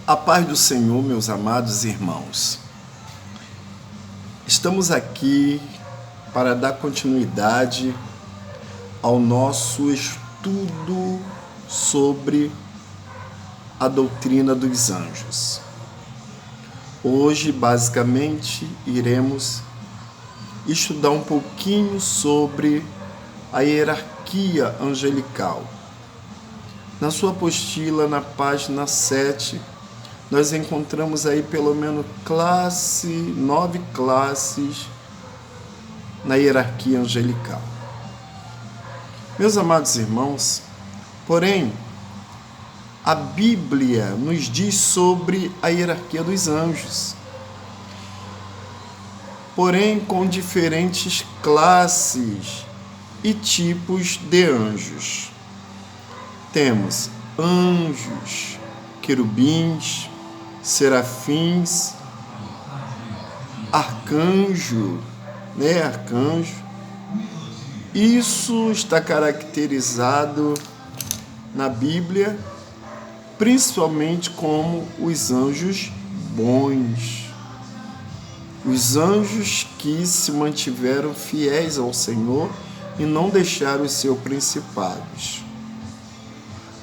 A paz do Senhor, meus amados irmãos. Estamos aqui para dar continuidade ao nosso estudo sobre a doutrina dos anjos. Hoje, basicamente, iremos estudar um pouquinho sobre a hierarquia angelical. Na sua apostila, na página 7, nós encontramos aí pelo menos 9 classes na hierarquia angelical. Meus amados irmãos, porém, a Bíblia nos diz sobre a hierarquia dos anjos, porém com diferentes classes e tipos de anjos. Temos anjos, querubins, serafins, arcanjo. Isso está caracterizado na Bíblia, principalmente como os anjos bons. Os anjos que se mantiveram fiéis ao Senhor e não deixaram os seus principados.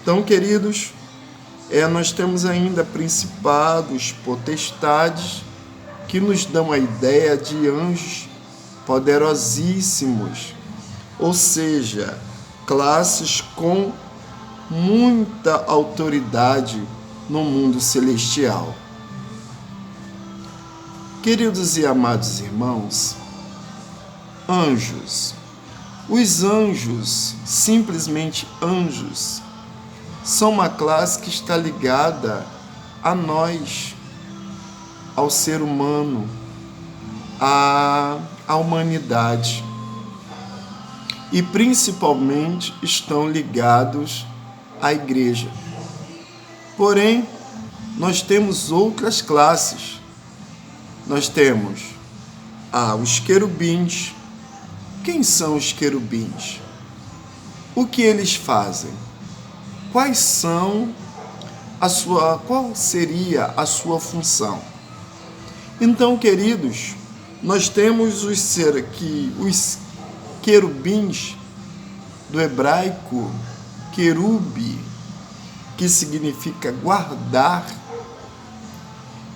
Então, queridos, nós temos ainda principados, potestades, que nos dão a ideia de anjos poderosíssimos, ou seja, classes com muita autoridade no mundo celestial. Queridos e amados irmãos, anjos. Os anjos, simplesmente anjos, são uma classe que está ligada a nós, ao ser humano, à humanidade. E principalmente estão ligados à igreja. Porém, nós temos outras classes. Nós temos os querubins. Quem são os querubins? O que eles fazem? Qual seria a sua função? Então, queridos, nós temos os querubins, do hebraico querube, que significa guardar.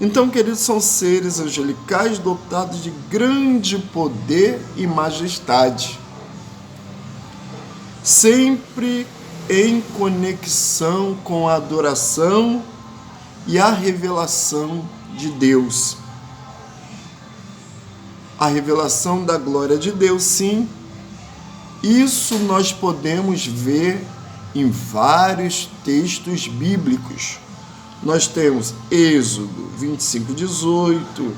Então, queridos, são seres angelicais dotados de grande poder e majestade, sempre em conexão com a adoração e a revelação de Deus. A revelação da glória de Deus, sim. Isso nós podemos ver em vários textos bíblicos. Nós temos Êxodo 25:18,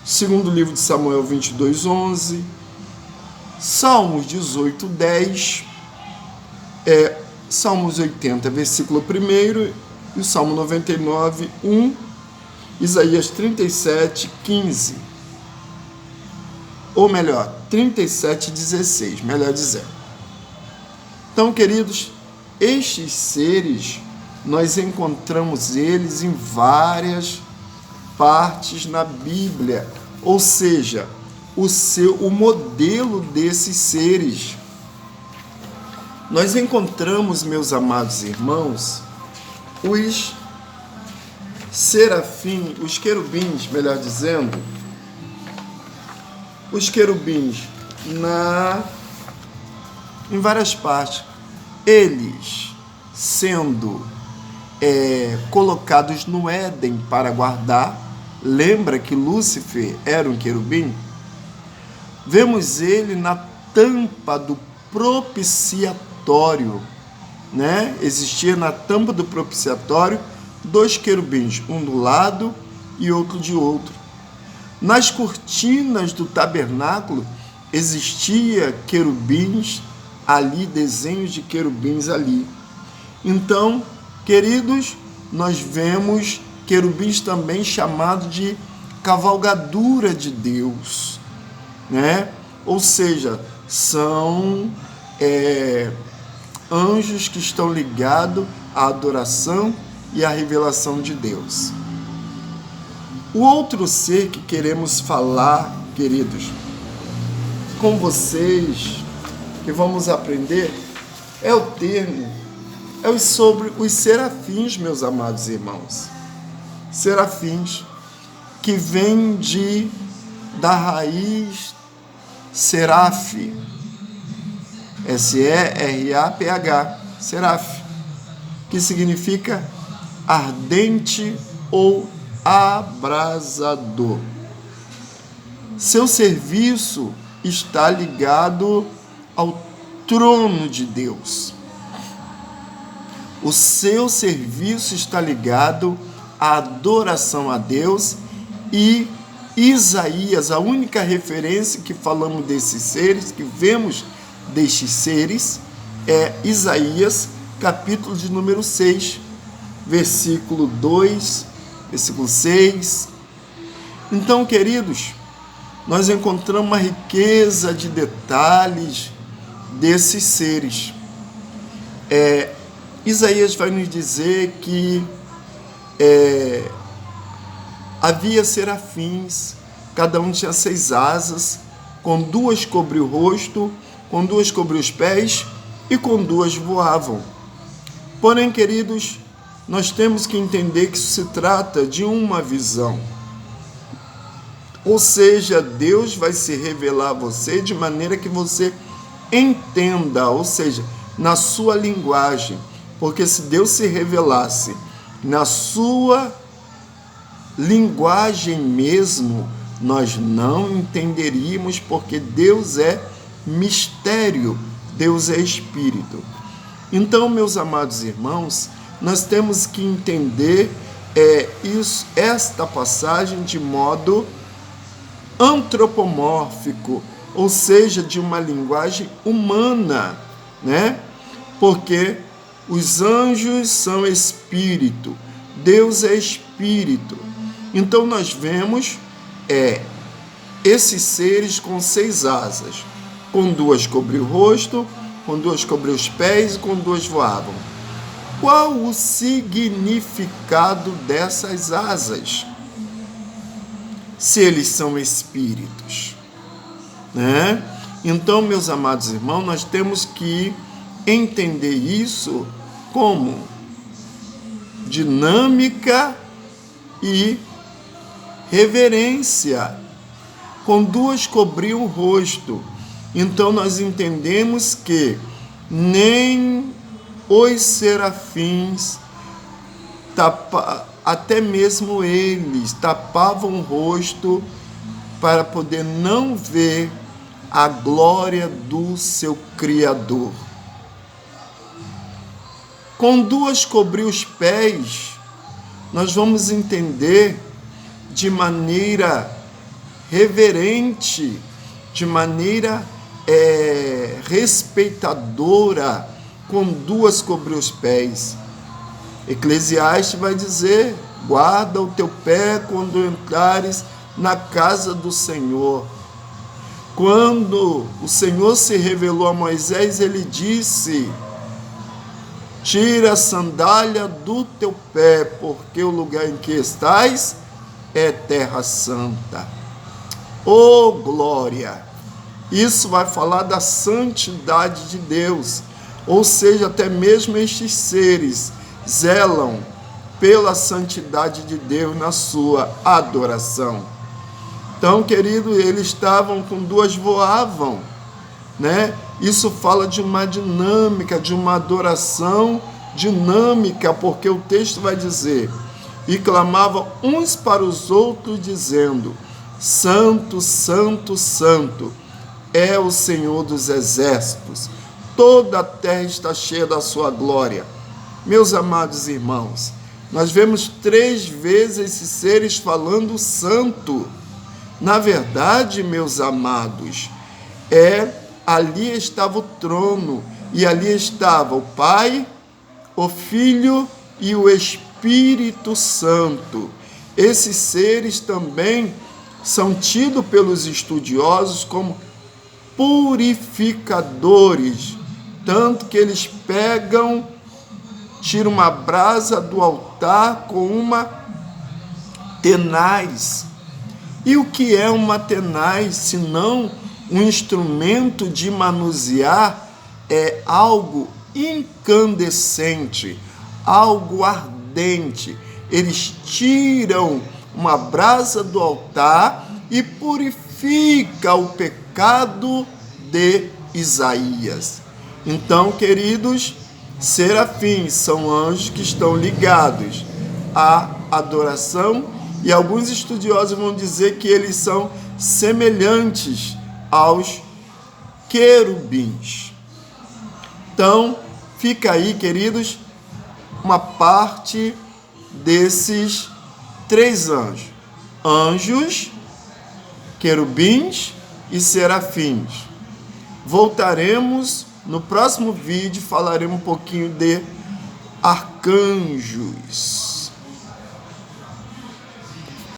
segundo livro de Samuel 22:11, Salmos 18:10, Salmos 80, versículo 1, e o Salmo 99:1, Isaías 37:15. Ou melhor, 37:16, melhor dizendo. Então, queridos, estes seres, nós encontramos eles em várias partes na Bíblia, ou seja, o modelo desses seres. Nós encontramos, meus amados irmãos, os serafins, os querubins, melhor dizendo, os querubins em várias partes, eles sendo colocados no Éden para guardar. Lembra que Lúcifer era um querubim? Vemos ele na tampa do propiciatório, Existia na tampa do propiciatório 2 querubins, um do lado e outro de outro. Nas cortinas do tabernáculo existia querubins ali, desenhos de querubins ali. Então, queridos, nós vemos querubins também chamados de cavalgadura de Deus, Ou seja, são anjos que estão ligados à adoração e a revelação de Deus. O outro ser que queremos falar, queridos, com vocês, que vamos aprender, é o termo, sobre os serafins, meus amados irmãos. Serafins, que vem da raiz seraf, S-E-R-A-P-H, seraf, que significa ardente ou abrasador. Seu serviço está ligado ao trono de Deus. O seu serviço está ligado à adoração a Deus, e Isaías, a única referência que falamos desses seres, que vemos destes seres, é Isaías, capítulo de número 6, versículo 2, versículo 6. Então, queridos, nós encontramos uma riqueza de detalhes desses seres. Isaías vai nos dizer que havia serafins, cada um tinha 6 asas, com 2 cobriu o rosto, com 2 cobriu os pés e com 2 voavam. Porém, queridos, nós temos que entender que isso se trata de uma visão. Ou seja, Deus vai se revelar a você de maneira que você entenda, ou seja, na sua linguagem. Porque se Deus se revelasse na sua linguagem mesmo, nós não entenderíamos, porque Deus é mistério, Deus é espírito. Então, meus amados irmãos, nós temos que entender esta passagem de modo antropomórfico, ou seja, de uma linguagem humana, né? Porque os anjos são espírito, Deus é espírito. Então nós vemos esses seres com 6 asas, com 2 cobriu o rosto, com 2 cobriu os pés e com 2 voavam. Qual o significado dessas asas? Se eles são espíritos, né? Então, meus amados irmãos, nós temos que entender isso como dinâmica e reverência. Com 2 cobriam o rosto. Então nós entendemos que nem os serafins, até mesmo eles, tapavam o rosto para poder não ver a glória do seu Criador. Com 2 cobriu os pés, nós vamos entender de maneira reverente, de maneira respeitadora, com 2 cobriu os pés. Eclesiastes vai dizer: guarda o teu pé quando entrares na casa do Senhor. Quando o Senhor se revelou a Moisés, ele disse: tira a sandália do teu pé, porque o lugar em que estás é terra santa. Oh, glória! Isso vai falar da santidade de Deus, ou seja, até mesmo estes seres zelam pela santidade de Deus na sua adoração. Então, querido, eles estavam com 2 voavam, né? Isso fala de uma dinâmica, de uma adoração dinâmica, porque o texto vai dizer: e clamavam uns para os outros, dizendo: Santo, Santo, Santo é o Senhor dos exércitos, toda a terra está cheia da sua glória. Meus amados irmãos, nós vemos 3 vezes esses seres falando santo. Na verdade, meus amados, ali estava o trono, e ali estava o Pai, o Filho e o Espírito Santo. Esses seres também são tidos pelos estudiosos como purificadores, tanto que eles pegam tira uma brasa do altar com uma tenaz. E o que é uma tenaz, senão um instrumento de manusear? É algo incandescente, algo ardente. Eles tiram uma brasa do altar e purifica o pecado de Isaías. Então, queridos, serafins são anjos que estão ligados à adoração, e alguns estudiosos vão dizer que eles são semelhantes aos querubins. Então, fica aí, queridos, uma parte desses 3 anjos. Anjos, querubins e serafins. Voltaremos no próximo vídeo, falaremos um pouquinho de arcanjos.